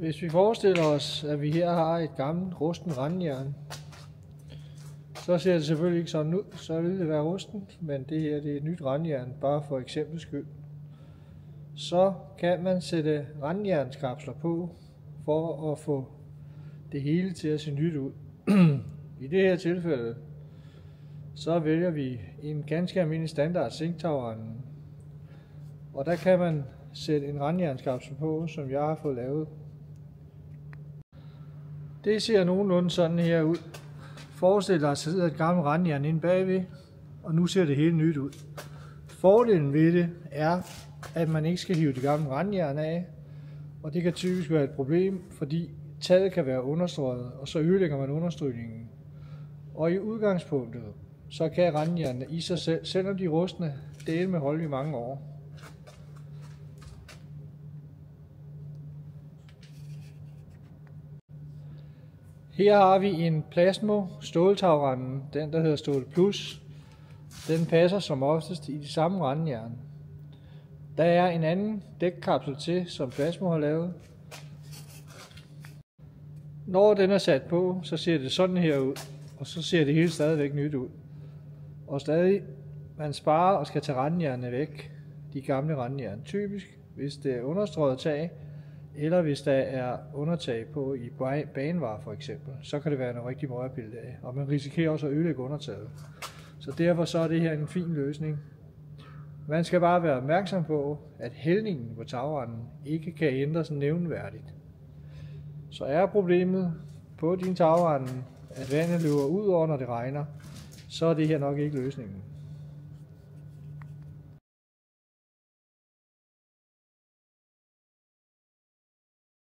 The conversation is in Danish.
Hvis vi forestiller os, at vi her har et gammelt rusten randjern, så ser det selvfølgelig ikke sådan ud. Så vil det være rusten, men det her det er et nyt randjern, bare for eksempel skyld. Så kan man sætte randjernskapsler på, for at få det hele til at se nyt ud. I det her tilfælde, så vælger vi en ganske almindelig standard zinktagbrænde. Og der kan man sætte en randjernskapsel på, som jeg har fået lavet. Det ser nogenlunde sådan her ud. Forestil dig, at der sidder et gammelt randjern inde bagved, og nu ser det helt nyt ud. Fordelen ved det er, at man ikke skal hive det gamle randjern af, og det kan typisk være et problem, fordi taget kan være understrøget, og så ødelægger man understrygningen. Og i udgangspunktet, så kan randjernene i sig selv, selvom de er rustne, dele med holde i mange år. Her har vi en Plasmo ståltagrende, den der hedder Stål Plus. Den passer som oftest i de samme randjern. Der er en anden dækkapsel til, som Plasmo har lavet. Når den er sat på, så ser det sådan her ud, og så ser det hele stadigvæk nyt ud. Og stadig, man sparer og skal tage randjernene væk, de gamle randjern. Typisk, hvis det er understrøget tag, eller hvis der er undertag på i banevarer for eksempel, så kan det være noget rigtig meget at pille af, og man risikerer også at ødelægge undertaget. Så derfor så er det her en fin løsning. Man skal bare være opmærksom på, at hældningen på tagrenden ikke kan ændres nævneværdigt. Så er problemet på din tagrende, at vandet løber ud over, når det regner, så er det her nok ikke løsningen.